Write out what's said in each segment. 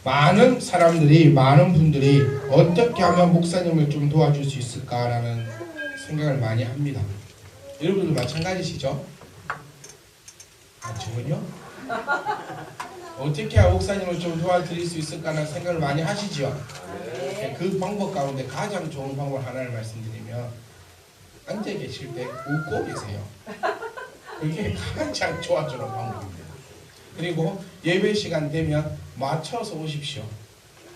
많은 사람들이, 많은 분들이 어떻게 하면 목사님을 좀 도와줄 수 있을까라는 생각을 많이 합니다. 여러분도 마찬가지시죠? 저는요? 어떻게 해야 목사님을 좀 도와드릴 수 있을까라는 생각을 많이 하시죠? 그 방법 가운데 가장 좋은 방법 하나를 말씀드리면 앉아 계실 때 웃고 계세요. 그게 가장 도와주는 방법입니다. 그리고 예배 시간 되면 맞춰서 오십시오.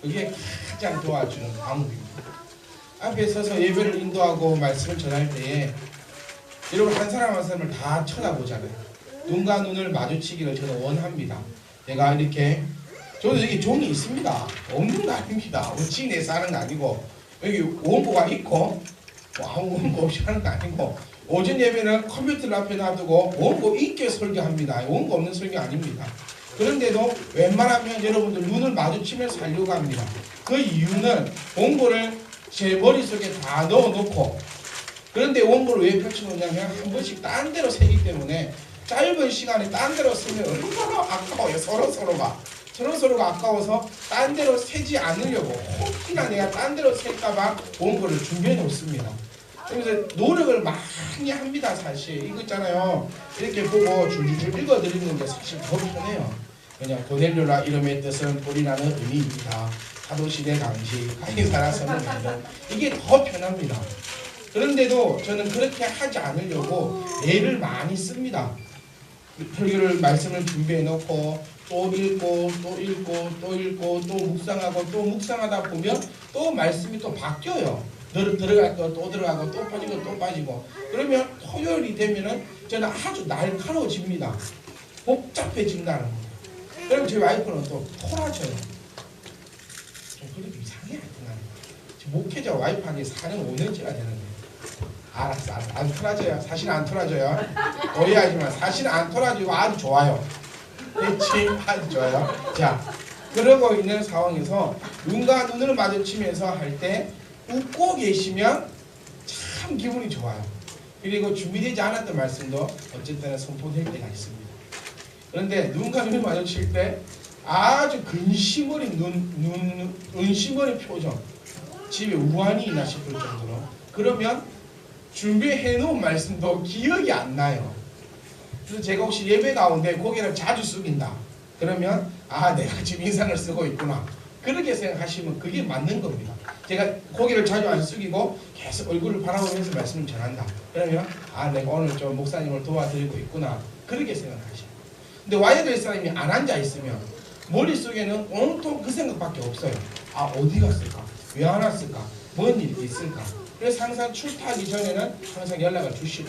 그게 가장 도와주는 방법입니다. 앞에 서서 예배를 인도하고 말씀을 전할 때에 여러분 한 사람 한 사람을 다 쳐다보잖아요. 눈과 눈을 마주치기를 저는 원합니다. 내가 이렇게 저도 여기 종이 있습니다. 없는 거 아닙니다. 어찌 내서 하는 거 아니고 여기 원고가 있고 뭐 아무 원고 없이 하는 거 아니고 오전 예배는 컴퓨터를 앞에 놔두고 원고 있게 설교합니다. 원고 없는 설교 아닙니다. 그런데도 웬만하면 여러분들 눈을 마주치면서 하려고 합니다. 그 이유는 원고를 제 머릿속에 다 넣어놓고 그런데 원고를 왜 펼쳐놓냐면 한 번씩 딴 데로 새기 때문에 짧은 시간에 딴 데로 쓰면 얼마나 아까워요. 서로가 아까워서 딴 데로 새지 않으려고 혹시나 내가 딴 데로 셀까봐 원고를 준비해 놓습니다. 그래서 노력을 많이 합니다. 사실 이거 있잖아요. 이렇게 보고 줄줄줄 읽어드리는 게 사실 더 편해요. 그냥 고넬료라 이름의 뜻은 뿌리라는 의미입니다. 사도시대 당시 가이사라 선언에는 이게 더 편합니다. 그런데도 저는 그렇게 하지 않으려고 애를 많이 씁니다. 설교를 말씀을 준비해 놓고 또 읽고 또 읽고 또 읽고 또 묵상하고 또 묵상하다 보면 또 말씀이 또 바뀌어요. 들어갈 거 또 들어가고 또 빠지고 또 빠지고 그러면 토요일이 되면은 저는 아주 날카로워집니다. 복잡해진다는 거예요. 그럼 제 와이프는 또 토라져요. 좀 그렇게 이상해 하여튼 목회자 와이프한테 4년 5년째가 되는데 알았어 안 토라져요. 사실 안 토라져요. 오해하지만 사실 안 토라지고 아주 좋아요. 그렇지 아주 좋아요. 자 그러고 있는 상황에서 눈과 눈을 마주치면서 할 때 웃고 계시면 참 기분이 좋아요. 그리고 준비되지 않았던 말씀도 어쨌든 선포될 때가 있습니다. 그런데 눈과 눈을 마주칠 때 아주 근심 어린 은심 어린 표정 집에 우환이 있나 싶을 정도로 그러면 준비해 놓은 말씀도 기억이 안 나요. 그래서 제가 혹시 예배 가운데 고개를 자주 숙인다 그러면 아 내가 지금 인상을 쓰고 있구나 그렇게 생각하시면 그게 맞는 겁니다. 제가 고개를 자주 안 숙이고 계속 얼굴을 바라보면서 말씀을 전한다 그러면 아 내가 오늘 좀 목사님을 도와드리고 있구나 그렇게 생각하시고 근데 와야 될 사람이 안 앉아 있으면 머릿속에는 온통 그 생각밖에 없어요. 아 어디 갔을까? 왜 안 왔을까? 뭔 일이 있을까? 그래서 항상 출타하기 전에는 항상 연락을 주시고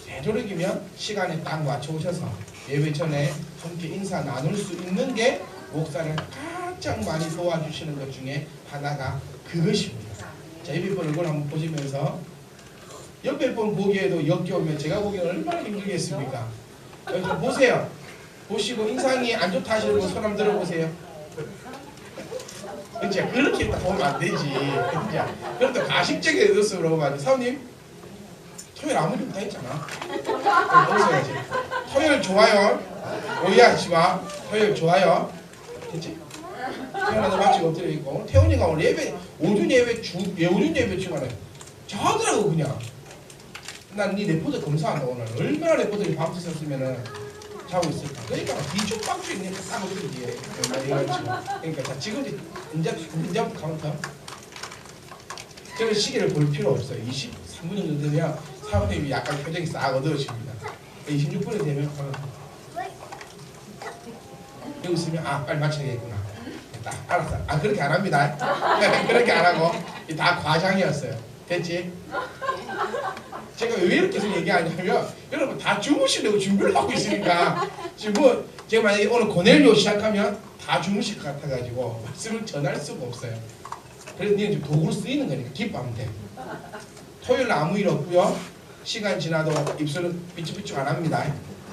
되도록이면 시간에 딱 맞춰 오셔서 예배 전에 함께 인사 나눌 수 있는 게 목사를 가장 많이 도와주시는 것 중에 하나가 그것입니다. 자, 예배 번 얼굴 한번 보시면서 옆에 번 보기에도 역겨우면 제가 보기에는 얼마나 힘들겠습니까? 여기 좀 보세요. 보시고 인상이 안 좋다 하시는 분 손 한번 들어보세요. 그치? 그렇게 보면 안 되지. 그치? 그럼 또 가식적인 뜻으로 물어보면 사모님 토요일 아무리 다 했잖아. 보셔야지. 토요일 좋아요. 오해하지 마. 토요일 좋아요. 됐지? 태훈아도 마치 엎드려 있고 태훈이가 오늘 예배 오전 예배 오전 예배 중간에 자더라고 그냥. 난 네 레포드 검사한다 오늘. 얼마나 레포드를 밤새 썼으면은 자고 있을까. 그러니까 뒤죽박죽 있는 거 싸고 있지. 그러니까 자 지금 이제부터 카운터. 저는 시계를 볼 필요 없어요. 23분 정도 되면 사모님이 약간 표정이 싹 어두워집니다. 26분이 되면 여기 있으면 아 빨리 맞춰야겠구나. 딱 알았어. 아 그렇게 안 합니다. 그렇게 안 하고 다 과장이었어요. 됐지? 제가 왜 이렇게 계속 얘기하냐면 여러분 다 주무시려고 준비를 하고 있으니까 지금 뭐 제가 만약에 오늘 고넬료 시작하면 다 주무실 것 같아가지고 말씀을 전할 수가 없어요. 그래서 니는 지금 도구로 쓰이는 거니까 기뻐하면 돼. 토요일 아무 일 없고요. 시간 지나도 입술은 삐쭉삐쭉 안 합니다.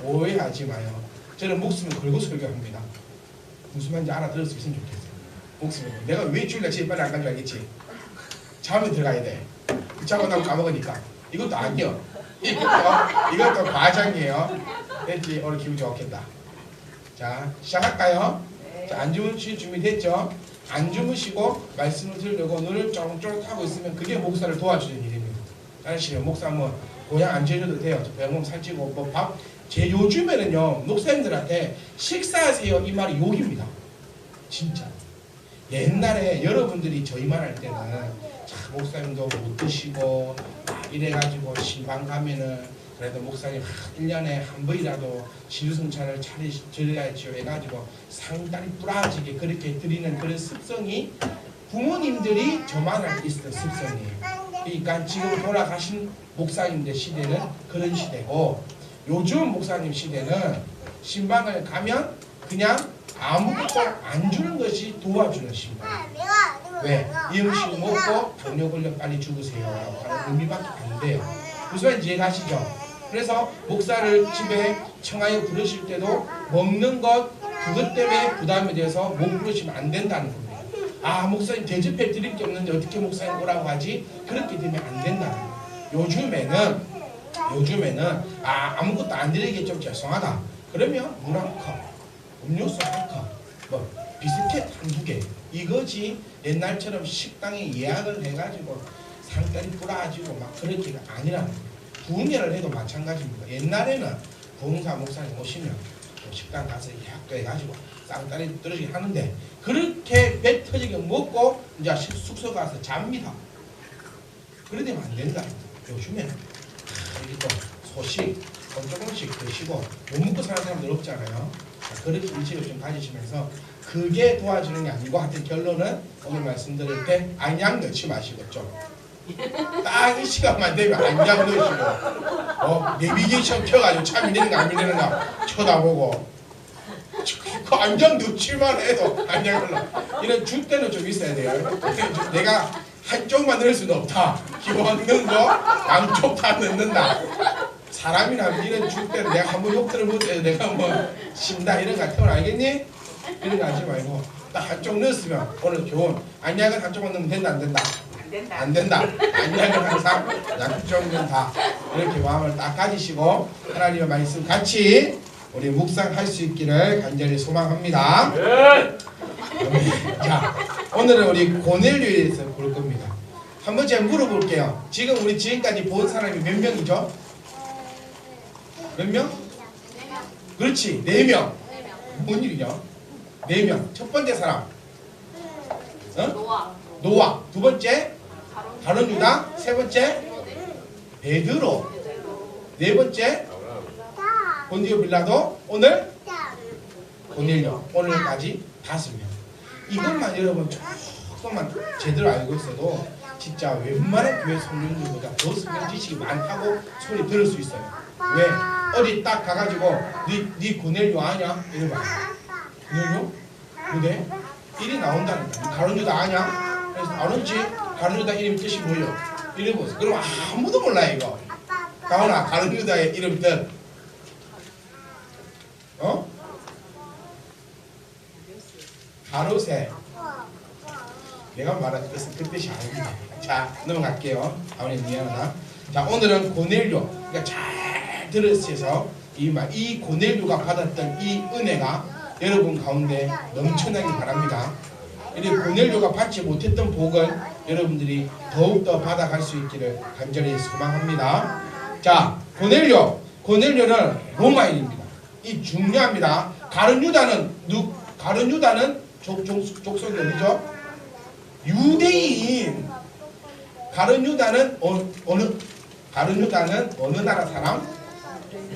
오해하지 마요. 저는 목숨을 걸고 설교합니다. 무슨 말인지 알아들을 수 있으면 좋겠어요. 목숨을 걸고. 내가 왜 주일날 제일 빨리 안 간 줄 알겠지? 잠에 들어가야 돼. 자고 나면 까먹으니까. 이것도 아니요. 이것도 과장이에요. 됐지? 오늘 기분 좋겠다. 자, 시작할까요? 자, 안 주무실 준비됐죠? 안 주무시고 말씀을 들으려고 눈을 쫑쫑 하고 있으면 그게 목사를 도와주는 일입니다. 아시죠? 목사 뭐 고향 안 지어줘도 돼요. 병원 살찌고 뭐 밥. 제 요즘에는요 목사님들한테 식사하세요 이 말이 욕입니다. 진짜. 옛날에 여러분들이 저희만 할 때는 자, 목사님도 못 드시고 이래가지고 신방 가면은 그래도 목사님 1년에 한 번이라도 진수성찬을 차려야죠 해가지고 상당히 뿌라지게 그렇게 드리는 그런 습성이 부모님들이 저만 할 때 있었던 습성이에요. 그러니까 지금 돌아가신 목사님들 시대는 그런 시대고 요즘 목사님 시대는 신방을 가면 그냥 아무것도 안 주는 것이 도와주는 신방. 왜? 이 음식 먹고 당뇨 걸려 빨리 죽으세요 라고 하는 의미밖에 안 돼요. 무슨 말인지 이해가시죠? 그래서 목사를 집에 청하에 부르실 때도 먹는 것 그것 때문에 부담이 돼서 못 부르시면 안 된다는 겁니다. 아 목사님 대접해 드릴 게 없는데 어떻게 목사님 오라고 하지? 그렇게 되면 안 된다는 거예요. 요즘에는 아무것도 안 드리게 좀 죄송하다. 그러면 물 한 컵, 음료수 한 컵, 뭐 비스켓 한두 개 이거지 옛날처럼 식당에 예약을 해가지고 상다리 뿌라지고 막 그렇게가 아니라는 거예요. 부흥회를 해도 마찬가지입니다. 옛날에는 부흥사 목사님 오시면 식당 가서 예약도 해가지고 쌍다리 떨어지게 하는데 그렇게 배 터지게 먹고 이제 숙소 가서 잡니다. 그래 되면 안 된다. 요즘에는 이렇게 또 소식 조금씩 드시고 못 먹고 사는 사람들 없잖아요. 그렇게 의식을 좀 가지시면서 그게 도와주는 게 아니고 하여튼 결론은 오늘 말씀드릴 때 안약 넣지 마시고 좀 딱 이 시간만 되면 안약 넣으시고 내비게이션 켜가지고 차 밀리는가 안 밀리는가 쳐다보고 그 안약 넣지만 해도 안약을 넣어. 이런 줄 때는 좀 있어야 돼요. 내가 한쪽만 넣을 수는 없다. 기왕 넣은 거 양쪽 다 넣는다. 사람이라면 이런 줄 때는 내가 한번 욕 들어보세요. 내가 뭐 신다 이런 거 같은 건 알겠니? 이런 거 하지 말고 딱 한쪽 넣었으면 오늘 교훈 안약은 한쪽만 넣으면 된다 안 된다? 안 된다. 안약은 항상 양쪽은 다 이렇게 마음을 딱 가지시고 하나님의 말씀 같이 우리 묵상할 수 있기를 간절히 소망합니다. 자, 오늘은 우리 고넬료에 대해서 볼 겁니다. 한번 제가 물어볼게요. 지금 우리 지금까지 본 사람이 몇 명이죠? 몇 명? 그렇지, 4명. 뭔 일이냐? 4명. 첫 번째 사람. 노아. 두 번째 가룟 유다. 세 번째 베드로. 네 번째 본디오 빌라도. 오늘 고넬료. 오늘까지 5명. 이것만 여러분 조금만 제대로 알고 있어도 진짜 웬만한 교회 성령들보다 더 성경 지식이 많다고 소리 들을 수 있어요. 왜? 어디 딱 가가지고 네 고넬료 아냐? 이러면 고넬료? 근데 일이 나온다니까. 가룟 유다 아냐? 그래서 아는지 가룟 유다 이름 뜻이 뭐예요? 이러면서 그럼 아무도 몰라 이거. 가훈아 가룟 유다의 이름 뜻 가로세. 내가 말한 뜻은 그 뜻이 아닙니다. 자 넘어갈게요. 아버님 미안하다. 자 오늘은 고넬료. 그러니까 잘 들으셔서 이 고넬료가 받았던 이 은혜가 여러분 가운데 넘쳐나길 바랍니다. 이 고넬료가 받지 못했던 복을 여러분들이 더욱더 받아갈 수 있기를 간절히 소망합니다. 자 고넬료는 로마인입니다. 이 중요합니다. 가룟 유다는 족속이 어디죠? 유대인. 가룟 유다는 어느 나라 사람?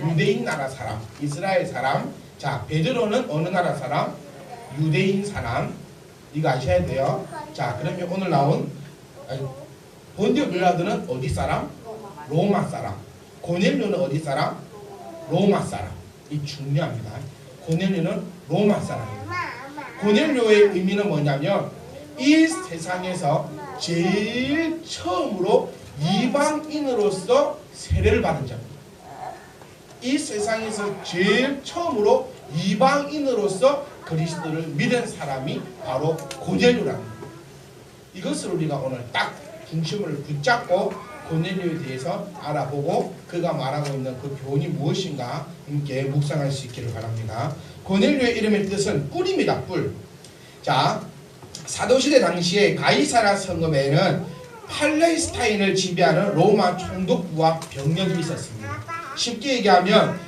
유대인 나라 사람, 이스라엘 사람. 자, 베드로는 어느 나라 사람? 유대인 사람. 이거 아셔야 돼요. 자, 그러면 오늘 나온 본디오 빌라도는 어디 사람? 로마 사람. 고넬료는 어디 사람? 로마 사람. 이 중요합니다. 고넬료는 로마 사람입니다. 고넬료의 의미는 뭐냐면 이 세상에서 제일 처음으로 이방인으로서 세례를 받은 자입니다. 이 세상에서 제일 처음으로 이방인으로서 그리스도를 믿은 사람이 바로 고넬료라는 겁니다. 이것을 우리가 오늘 딱 중심을 붙잡고 고넬료에 대해서 알아보고 그가 말하고 있는 그 교훈이 무엇인가 함께 묵상할 수 있기를 바랍니다. 고넬료의 이름의 뜻은 뿔입니다. 뿔. 자, 사도시대 당시에 가이사랴 성읍에는 팔레스타인을 지배하는 로마 총독부와 병력이 있었습니다. 쉽게 얘기하면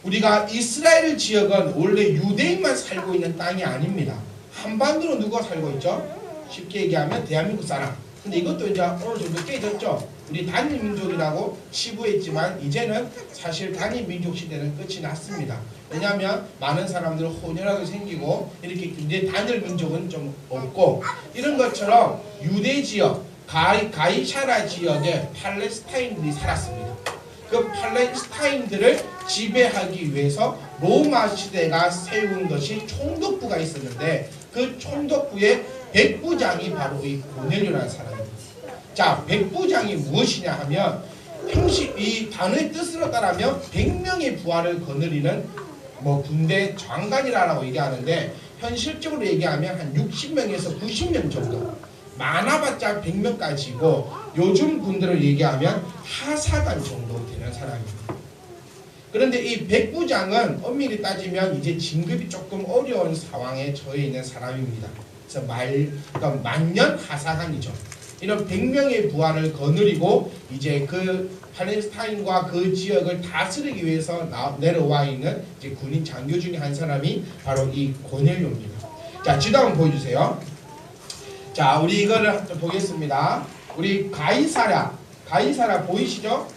우리가 이스라엘 지역은 원래 유대인만 살고 있는 땅이 아닙니다. 한반도로 누가 살고 있죠? 쉽게 얘기하면 대한민국 사람. 근데 이것도 이제 어느 정도 깨졌죠. 우리 단일민족이라고 치부했지만 이제는 사실 단일민족 시대는 끝이 났습니다. 왜냐하면 많은 사람들 혼혈하게 생기고 이렇게 이제 단일민족은 좀 없고, 이런 것처럼 유대 지역 가이사랴 지역에 팔레스타인들이 살았습니다. 그 팔레스타인들을 지배하기 위해서 로마 시대가 세운 것이 총독부가 있었는데, 그 총독부의 백부장이 바로 이 고넬료라는 사람입니다. 자, 백부장이 무엇이냐 하면, 형식 이 단어의 뜻으로 따르면 100명의 부하를 거느리는 군대 장관이라고 얘기하는데, 현실적으로 얘기하면 한 60명에서 90명 정도, 많아봤자 100명까지고, 요즘 군대를 얘기하면 하사관 정도 되는 사람입니다. 그런데 이 백부장은 엄밀히 따지면 이제 진급이 조금 어려운 상황에 처해 있는 사람입니다. 그래서 그러니까 만년 하사관이죠. 이런 100명의 부하를 거느리고 이제 그 팔레스타인과 그 지역을 다스리기 위해서 내려와 있는 이제 군인 장교 중에 한 사람이 바로 이 고넬료입니다. 자, 지도 한번 보여주세요. 자, 우리 이거를 좀 보겠습니다. 우리 가이사랴 보이시죠?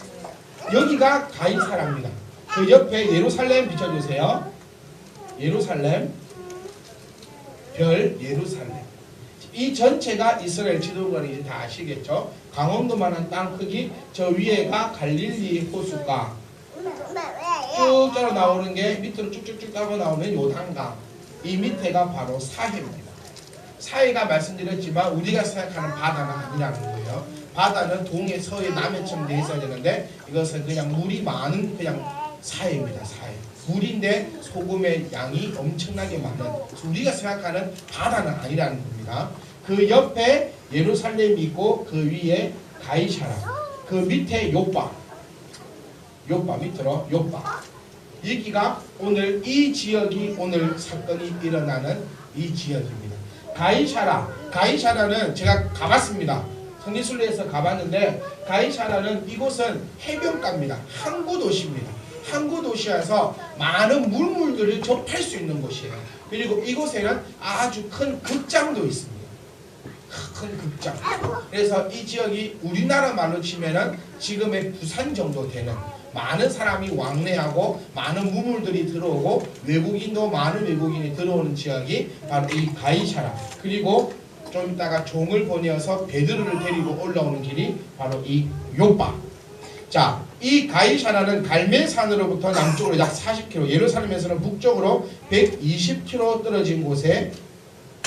여기가 가이사랴입니다. 그 옆에 예루살렘 비춰주세요. 예루살렘, 별 예루살렘. 이 전체가 이스라엘 지도권이 이제 다 아시겠죠? 강원도만한 땅 크기, 저 위에가 갈릴리 호수가 쭉 따라 나오는 게 밑으로 쭉쭉쭉 따라 나오면 요단강. 이 밑에가 바로 사해입니다. 사해가 말씀드렸지만 우리가 생각하는 바다는 아니라는 거예요. 바다는 동해, 서해, 남해처럼 돼 있어야 되는데 이것은 그냥 물이 많은 그냥 사해입니다. 사해. 물인데 소금의 양이 엄청나게 많은, 우리가 생각하는 바다는 아니라는 겁니다. 그 옆에 예루살렘이 있고 그 위에 가이사랴, 그 밑에 요빠 밑으로 요빠. 여기가 오늘 이 지역이 오늘 사건이 일어나는 이 지역입니다. 가이사랴는 제가 가봤습니다. 성지순례에서 가봤는데, 가이사랴는 이곳은 해변가입니다. 항구 도시입니다. 항구 도시여서 많은 물물들을 접할 수 있는 곳이에요. 그리고 이곳에는 아주 큰 극장도 있습니다. 큰 극장. 그래서 이 지역이 우리나라 말로 치면은 지금의 부산 정도 되는, 많은 사람이 왕래하고 많은 무물들이 들어오고 외국인도 많은 외국인이 들어오는 지역이 바로 이 가이사랴. 그리고 좀 이따가 종을 보내어서 베드로를 데리고 올라오는 길이 바로 이 요빠. 자, 이 가이사랴는 갈멜산으로부터 남쪽으로 약 40km, 예루살렘에서는 북쪽으로 120km 떨어진 곳에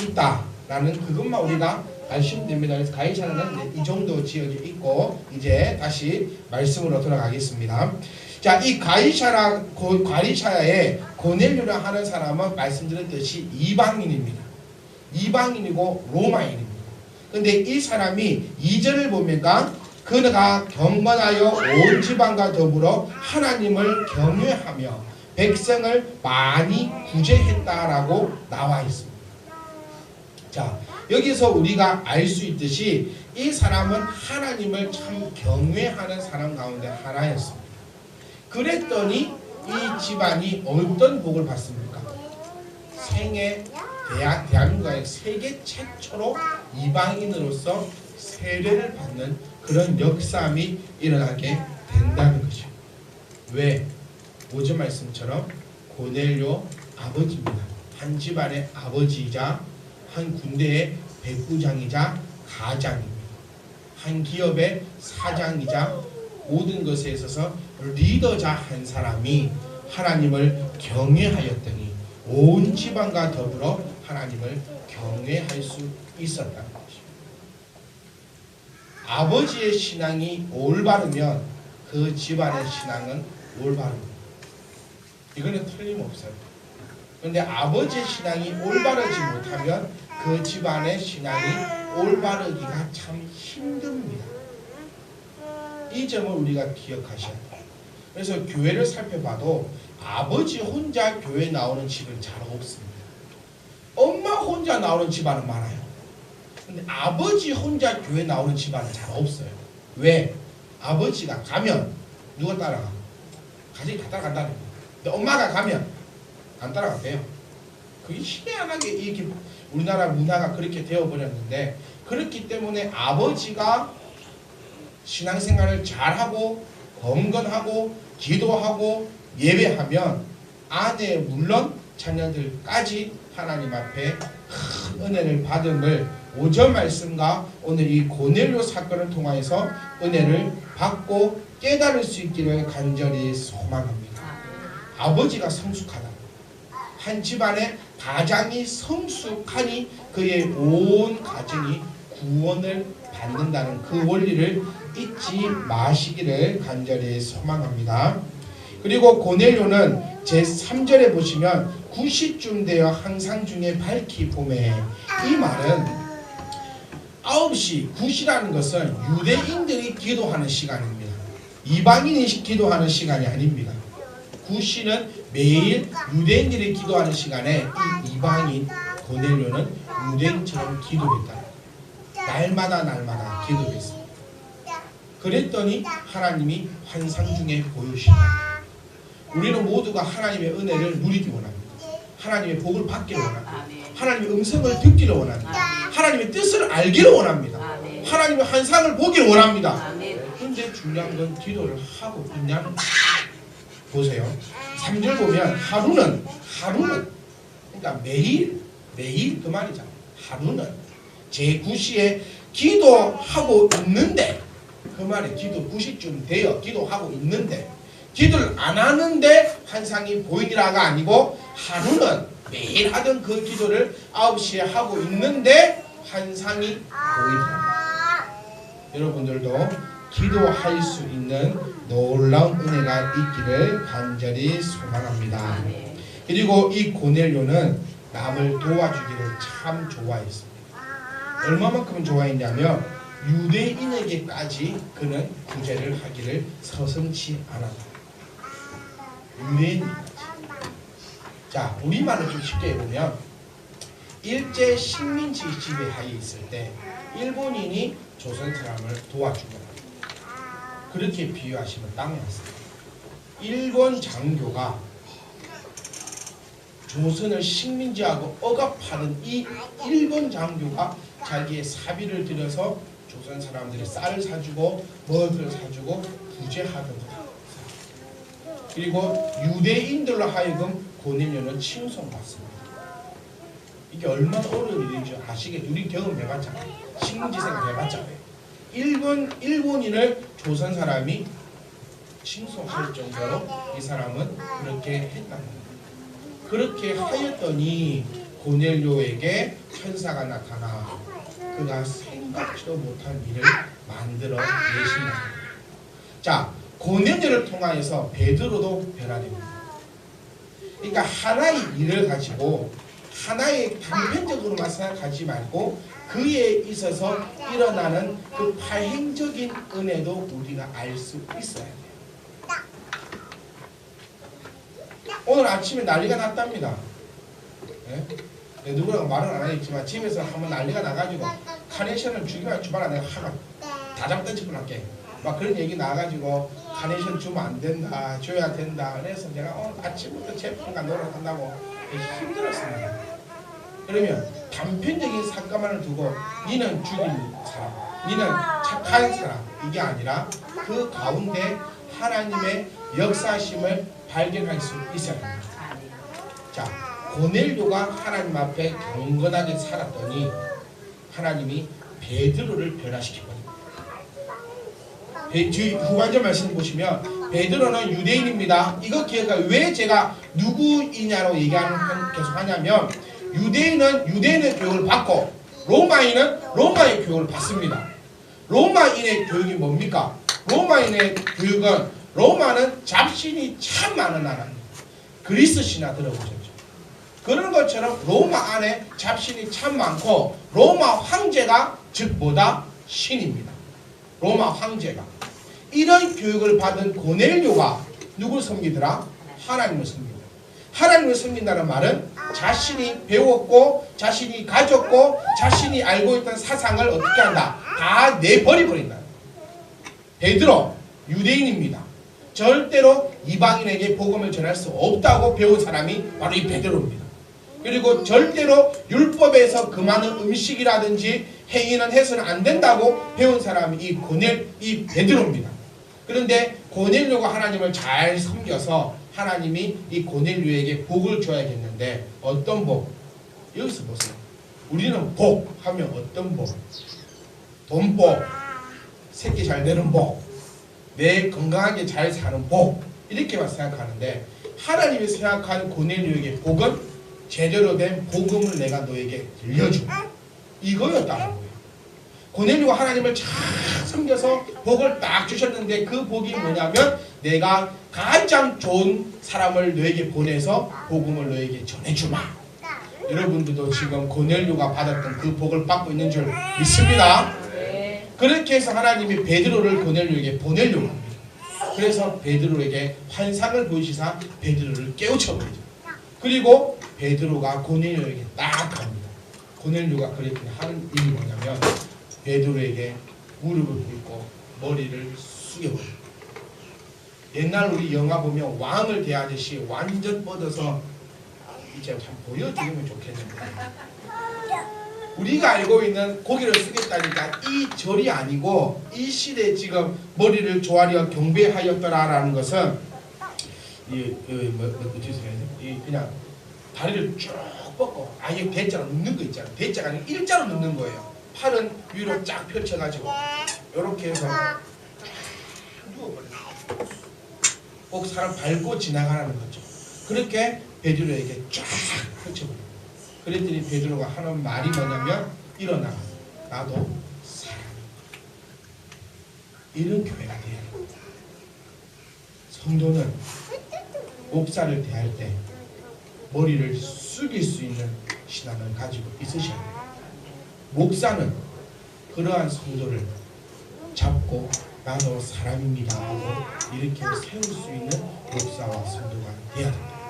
있다라는 그것만 우리가 아시면 됩니다. 그래서 가이사랴는 이 정도 지역에 있고, 이제 다시 말씀으로 돌아가겠습니다. 자, 이 가이사랴에 고넬료를 하는 사람은 말씀드렸듯이 이방인입니다. 이방인이고 로마인입니다. 근데 이 사람이 2절을 보니까 그가 경건하여 온 지방과 더불어 하나님을 경외하며 백성을 많이 구제했다라고 나와 있습니다. 자, 여기서 우리가 알 수 있듯이 이 사람은 하나님을 참 경외하는 사람 가운데 하나였습니다. 그랬더니 이 집안이 어떤 복을 받습니까? 대한민국의 세계 최초로 이방인으로서 세례를 받는 그런 역사함이 일어나게 된다는 것이죠. 왜? 5절 말씀처럼 고넬료 아버지입니다. 한 집안의 아버지이자 한 군대의 백부장이자 가장입니다. 한 기업의 사장이자 모든 것에 있어서 리더자 한 사람이 하나님을 경외하였더니 온 집안과 더불어 하나님을 경외할 수 있었다는 것입니다. 아버지의 신앙이 올바르면 그 집안의 신앙은 올바릅니다. 이거는 틀림없어요. 그런데 아버지의 신앙이 올바르지 못하면 그 집안의 신앙이 올바르기가 참 힘듭니다. 이 점을 우리가 기억하셔야 돼요. 그래서 교회를 살펴봐도 아버지 혼자 교회 나오는 집은 잘 없습니다. 엄마 혼자 나오는 집안은 많아요. 근데 아버지 혼자 교회 나오는 집안은 잘 없어요. 왜? 아버지가 가면 누가 따라가? 가족이 다 따라간다는 거예요. 근데 엄마가 가면 안 따라간대요. 그게 희한하게 이렇게 우리나라 문화가 그렇게 되어버렸는데, 그렇기 때문에 아버지가 신앙생활을 잘하고 건건하고 기도하고 예배하면 아내 물론 자녀들까지 하나님 앞에 큰 은혜를 받음을 5절 말씀과 오늘 이 고넬료 사건을 통하여서 은혜를 받고 깨달을 수 있기를 간절히 소망합니다. 아버지가 성숙하다. 한 집안의 가장이 성숙하니 그의 온 가정이 구원을 받는다는 그 원리를 잊지 마시기를 간절히 소망합니다. 그리고 고넬료는 제3절에 보시면 9시쯤 되어 항상 중에 밝히 보매, 이 말은 9시, 9시라는 것은 유대인들이 기도하는 시간입니다. 이방인이 기도하는 시간이 아닙니다. 9시는 매일 유대인들이 기도하는 시간에 이 이방인 고넬료는 유대인처럼 기도했다. 날마다 기도했습니다. 그랬더니 하나님이 환상 중에 보여주신다. 우리는 모두가 하나님의 은혜를 누리기 원합니다. 하나님의 복을 받기를 원합니다. 하나님의 음성을 듣기를 원합니다. 하나님의 뜻을 알기를 원합니다. 하나님의 환상을 보기를 원합니다. 그런데 중요한 건 기도를 하고 있냐는 거예요. 보세요. 3절 보면 하루는 그러니까 매일 그 말이잖아요. 하루는 제9시에 기도하고 있는데, 그 말이 기도 9시쯤 되어 기도하고 있는데, 기도를 안 하는데 환상이 보이니라가 아니고, 하루는 매일 하던 그 기도를 9시에 하고 있는데 환상이 보이더라. 여러분들도 기도할 수 있는 놀라운 은혜가 있기를 간절히 소망합니다. 그리고 이 고넬료는 남을 도와주기를 참 좋아했습니다. 얼마만큼 좋아했냐면 유대인에게까지 그는 구제를 하기를 서슴지 않았다. 유대인까지. 자, 우리말로 좀 쉽게 해보면 일제 식민지 지배하에 있을 때 일본인이 조선 사람을 도와준 겁니다. 그렇게 비유하시면 딱 맞습니다. 일본 장교가 조선을 식민지하고 억압하는 이 일본 장교가 자기의 사비를 들여서 조선 사람들이 쌀을 사주고 먹을 걸 사주고 구제하던 거예요. 그리고 유대인들로 하여금 고넬료는 칭송받습니다. 이게 얼마나 어려운 일인지 아시겠죠? 우리 경험해봤잖아요. 식민지 생각해봤잖아요. 일본인을 조선 사람이 칭송할 정도로 이 사람은 그렇게 했다는 거예요. 그렇게 하였더니 고넬료에게 천사가 나타나 그가 생각지도 못한 일을 만들어 내신다. 자, 고넬료를 통하여서 베드로도 변화됩니다. 그러니까 하나의 일을 가지고 하나의 단편적으로만 생각하지 말고 그에 있어서 일어나는 그 파행적인 은혜도 우리가 알 수 있어야 돼요. 오늘 아침에 난리가 났답니다. 네? 누구라고 말은 안 하겠지만 집에서 한번 난리가 나가지고 카네이션을 주기만 주봐라 내가 하나 다 잡던지 불할게 막 그런 얘기 나와가지고 카네이션 주면 안 된다, 줘야 된다. 그래서 제가 오늘 아침부터 제품과 노력한다고 힘들었습니다. 그러면 단편적인 사건만을 두고 니는 죽인 사람, 니는 착한 사람, 이게 아니라 그 가운데 하나님의 역사심을 발견할 수 있어야 합니다. 자, 고넬료가 하나님 앞에 경건하게 살았더니 하나님이 베드로를 변화시키거든요. 후반절 말씀 보시면 베드로는 유대인입니다. 이거 기억하세요. 왜 제가 누구이냐로 얘기하는 계속 하냐면 유대인의 교육을 받고 로마인은 로마의 교육을 받습니다. 로마인의 교육이 뭡니까? 로마인의 교육은 로마는 잡신이 참 많은 나라입니다. 그리스 신화 들어보셨죠? 그런 것처럼 로마 안에 잡신이 참 많고 로마 황제가 즉 뭐다? 신입니다. 로마 황제가. 이런 교육을 받은 고넬료가 누구를 섬기더라? 하나님을 섬깁니다. 하나님을 섬긴다는 말은 자신이 배웠고 자신이 가졌고 자신이 알고 있던 사상을 어떻게 한다? 다 내버려버린다. 베드로 유대인입니다. 절대로 이방인에게 복음을 전할 수 없다고 배운 사람이 바로 이 베드로입니다. 그리고 절대로 율법에서 금하는 음식이라든지 행위는 해서는 안 된다고 배운 사람이 이 베드로입니다. 그런데 고넬료가 하나님을 잘 섬겨서 하나님이 이 고넬료에게 복을 줘야겠는데 어떤 복? 여기서 보세요. 우리는 복 하면 어떤 복? 돈복, 새끼 잘 되는 복, 내 건강하게 잘 사는 복, 이렇게만 생각하는데 하나님이 생각하는 고넬료에게 복은 제대로 된 복음을 내가 너에게 들려주고 이거였다는 거예요. 고넬료가 하나님을 잘 섬겨서 복을 딱 주셨는데 그 복이 뭐냐면 내가 가장 좋은 사람을 너에게 보내서 복음을 너에게 전해주마. 여러분들도 지금 고넬료가 받았던 그 복을 받고 있는 줄 믿습니다. 그렇게 해서 하나님이 베드로를 고넬료에게 보내려고 합니다. 그래서 베드로에게 환상을 보이시사 베드로를 깨우쳐버리죠. 그리고 베드로가 고넬료에게 딱 갑니다. 고넬료가 그랬더니 하는 일이 뭐냐면 베드로에게 무릎을 꿇고 머리를 숙여버려요. 옛날 우리 영화 보면 왕을 대하듯이 완전 뻗어서 이제 참 보여드리면 좋겠는데 우리가 알고 있는 고개를 숙였다니까 이 절이 아니고 이 시대에 지금 머리를 조아려 경배하였더라라는 것은 그냥 다리를 쭉 뻗고 아예 대자로 눕는 거 있잖아요. 대자가 아니라 일자로 눕는 거예요. 팔은 위로 쫙 펼쳐가지고 이렇게 해서 쫙 누워버려요. 꼭 사람 밟고 지나가라는 거죠. 그렇게 베드로에게 쫙 펼쳐버려요. 그랬더니 베드로가 하는 말이 뭐냐면 일어나 나도 사람이다. 이런 교회가 돼야 합니다. 성도는 목사를 대할 때 머리를 숙일 수 있는 신앙을 가지고 있으셔야 합니다. 목사는 그러한 성도를 잡고 나도 사람입니다 하고 이렇게 세울 수 있는 목사와 성도가 돼야 됩니다.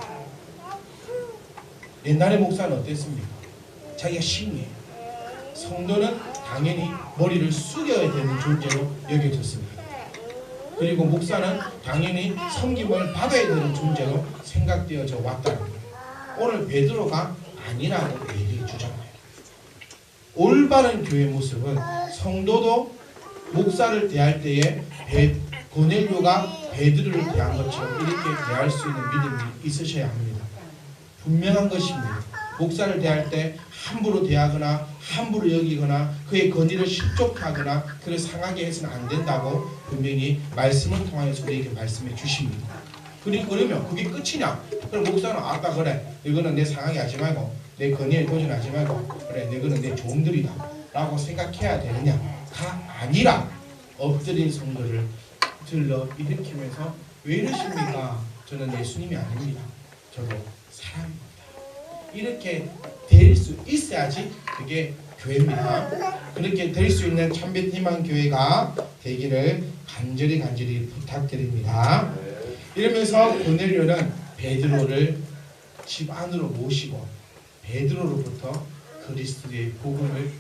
옛날의 목사는 어땠습니까? 자기가 신이에요. 성도는 당연히 머리를 숙여야 되는 존재로 여겨졌습니다. 그리고 목사는 당연히 섬김을 받아야 되는 존재로 생각되어져 왔다는 거예요. 오늘 베드로가 아니라고 얘기해 주잖아요. 올바른 교회 모습은 성도도 목사를 대할 때에 고넬료가 베드로를 대한 것처럼 이렇게 대할 수 있는 믿음이 있으셔야 합니다. 분명한 것입니다. 목사를 대할 때 함부로 대하거나 함부로 여기거나 그의 권위를 실족하거나 그를 상하게 해서는 안 된다고 분명히 말씀을 통하여서 우리에게 말씀해 주십니다. 그러면 그게 끝이냐? 그럼 목사는 아까 그래 이거는 내 상하게 하지 말고 내 권위에 도전하지 말고 그래 이거는 내 종들이다 라고 생각해야 되느냐가 아니라 엎드린 성도를 들러 일으키면서 왜 이러십니까? 저는 예수님이 아닙니다. 저도 사람입니다. 이렇게 될 수 있어야지 그게 교회입니다. 그렇게 될 수 있는 참된 희망 교회가 되기를 간절히 부탁드립니다. 이러면서 고넬료는 베드로를 집 안으로 모시고 베드로로부터 그리스도의 복음을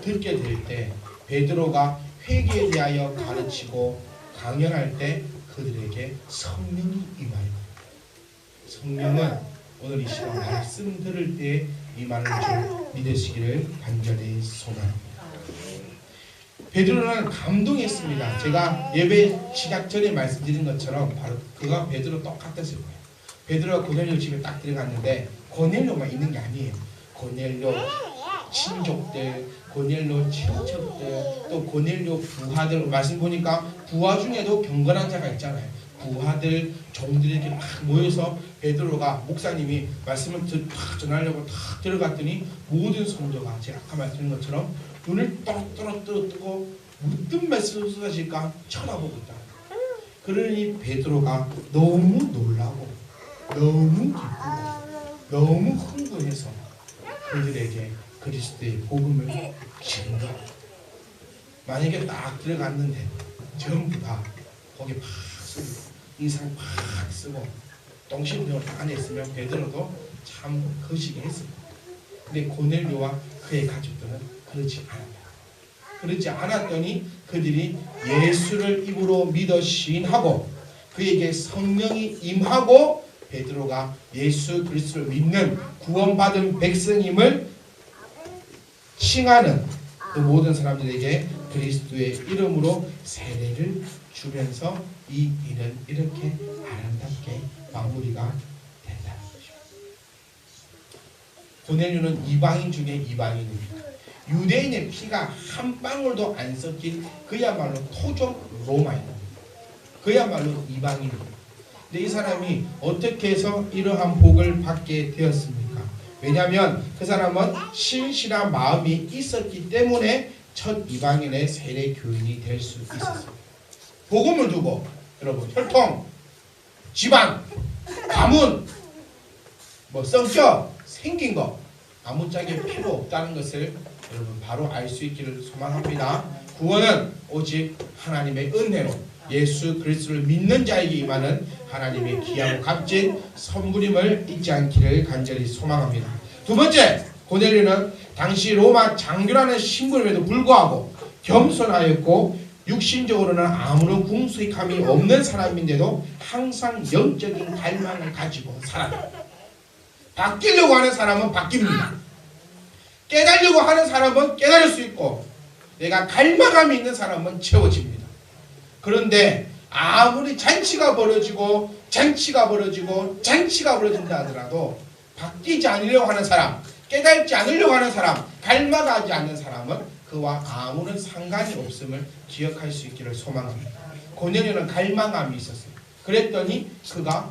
듣게 될 때 베드로가 회개에 대하여 가르치고 강연할 때 그들에게 성령이 임하여 성령은 오늘 이 시간 말씀 들을 때 임하는 줄 믿으시기를 간절히 소망합니다. 베드로는 감동했습니다. 제가 예배 시작 전에 말씀드린 것처럼 바로 그가 베드로 똑같았을 거예요. 베드로가 고넬료 집에 딱 들어갔는데 고넬료만 있는 게 아니에요. 고넬료 친족들, 고넬료 친척들, 또 고넬료 부하들 말씀 보니까 부하 중에도 경건한 자가 있잖아요. 부하들, 종들이 이렇게 막 모여서 베드로가 목사님이 말씀을 탁 전하려고 탁 들어갔더니 모든 성도가 제가 아까 말씀드린 것처럼 눈을 또렷또렷 뜨고 무슨 말씀을 쏟아질까 쳐다보고 있다. 그러니 베드로가 너무 놀라고 너무 기쁘고 너무 흥분해서 그들에게 그리스도의 복음을 증거. 만약에 딱 들어갔는데 전부 다 거기 팍 쓰고 인상 팍 쓰고 똥신병을 안에 있으면 베드로도 참 거시기 했습니다. 근데 고넬료와 그의 가족들은 그러지 않았다. 그러지 않았더니 그들이 예수를 입으로 믿어 시인하고 그에게 성령이 임하고 베드로가 예수 그리스도를 믿는 구원받은 백성임을 칭하는 그 모든 사람들에게 그리스도의 이름으로 세례를 주면서 이 일은 이렇게 아름답게 마무리가 된다는 것입니다. 고넬료는 이방인 중에 이방인입니다. 유대인의 피가 한 방울도 안 섞인 그야말로 토종 로마인입니다. 그야말로 이방인입니다. 근데 이 사람이 어떻게 해서 이러한 복을 받게 되었습니까? 왜냐하면 그 사람은 신실한 마음이 있었기 때문에 첫 이방인의 세례 교인이 될 수 있었습니다. 복음을 두고 여러분 혈통, 집안, 가문, 성격, 생긴 거 아무짝에 필요 없다는 것을 여러분 바로 알 수 있기를 소망합니다. 구원은 오직 하나님의 은혜로 예수 그리스도를 믿는 자에게 임하는 하나님의 귀하고 값진 선물임을 잊지 않기를 간절히 소망합니다. 두 번째, 고넬료는 당시 로마 장교라는 신분임에도 불구하고 겸손하였고 육신적으로는 아무런 궁수익함이 없는 사람인데도 항상 영적인 갈망을 가지고 살았다. 바뀌려고 하는 사람은 바뀝니다. 깨달으려고 하는 사람은 깨달을 수 있고 내가 갈망감이 있는 사람은 채워집니다. 그런데 아무리 잔치가 벌어진다 하더라도 바뀌지 않으려고 하는 사람, 깨닫지 않으려고 하는 사람, 갈망하지 않는 사람은 그와 아무런 상관이 없음을 기억할 수 있기를 소망합니다. 고넬료는 갈망감이 있었어요. 그랬더니 그가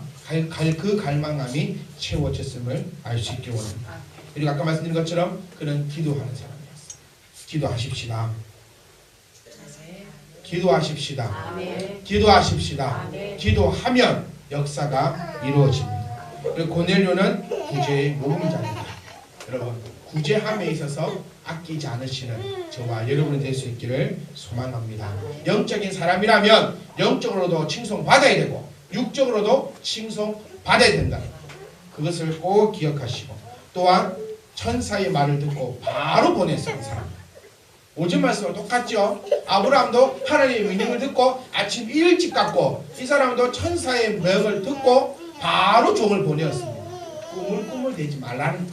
그 갈망감이 채워졌음을 알 수 있기를 원합니다. 그리고 아까 말씀드린 것처럼 그는 기도하는 사람이었어요. 기도하십시다. 기도하십시다. 아멘. 기도하십시다. 아멘. 기도하면 역사가 이루어집니다. 그리고 고넬료는 구제의 모범자입니다. 여러분 구제함에 있어서 아끼지 않으시는 저와 여러분이 될 수 있기를 소망합니다. 영적인 사람이라면 영적으로도 칭송받아야 되고 육적으로도 칭송받아야 된다. 그것을 꼭 기억하시고 또한 천사의 말을 듣고 바로 보냈어요. 사람. 오전 말씀과 똑같죠. 아브라함도 하나님의 명령을 듣고 아침 일찍 갔고 이 사람도 천사의 명을 듣고 바로 종을 보내었습니다. 꿈을 대지 말라는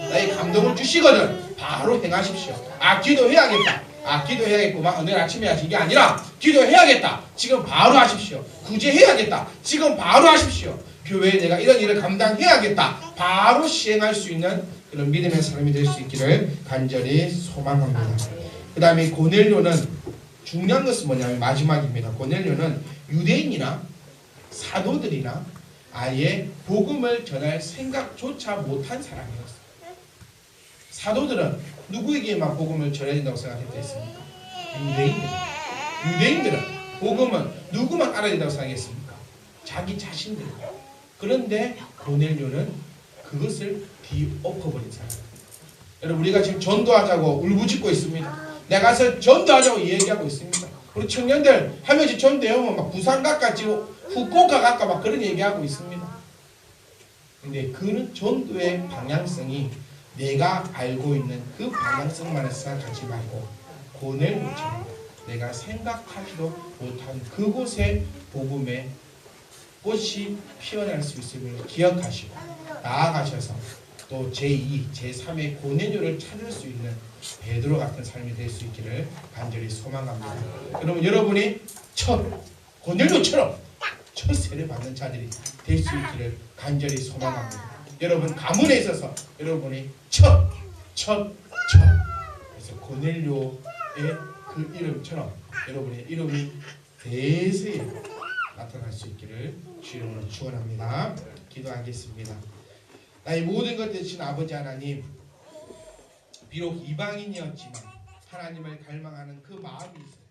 나의 감동을 주시거든 바로 행하십시오. 기도해야겠다. 기도해야겠구만. 오늘 아침에 하신 게 아니라 기도해야겠다. 지금 바로 하십시오. 구제해야겠다. 지금 바로 하십시오. 교회에 내가 이런 일을 감당해야겠다. 바로 시행할 수 있는 그런 믿음의 사람이 될 수 있기를 간절히 소망합니다. 그 다음에 고넬료는 중요한 것은 뭐냐면 마지막입니다. 고넬료는 유대인이나 사도들이나 아예 복음을 전할 생각조차 못한 사람이었어요. 사도들은 누구에게만 복음을 전해야 된다고 생각했습니까? 유대인들은 복음은 누구만 알아야 된다고 생각했습니까? 자기 자신들. 그런데 고넬료는 그것을 뒤엎어버린 사람입니다. 여러분 우리가 지금 전도하자고 울부짖고 있습니다. 내가 가서 전도하자고 얘기하고 있습니다. 우리 청년들 하면서 전도하면 막 부산 갈까 지금 후쿠오카 갈까 막 그런 얘기하고 있습니다. 근데 그는 전도의 방향성이 내가 알고 있는 그 방향성만을 생각하지 말고 고넬료처럼 내가 생각하지도 못한 그곳에 복음의 꽃이 피어날 수 있음을 기억하시고 나아가셔서 또 제2, 제3의 고넬료를 찾을 수 있는 베드로 같은 삶이 될 수 있기를 간절히 소망합니다. 그러면 여러분이 첫 고넬료처럼 첫 세례 받는 자들이 될 수 있기를 간절히 소망합니다. 여러분 가문에 있어서 여러분이 그래서 고넬료의 그 이름처럼 여러분의 이름이 대세에 나타날 수 있기를 주 이름으로 축원합니다. 기도하겠습니다. 나의 모든 것 되신 아버지 하나님, 비록 이방인이었지만 하나님을 갈망하는 그 마음이 있어요.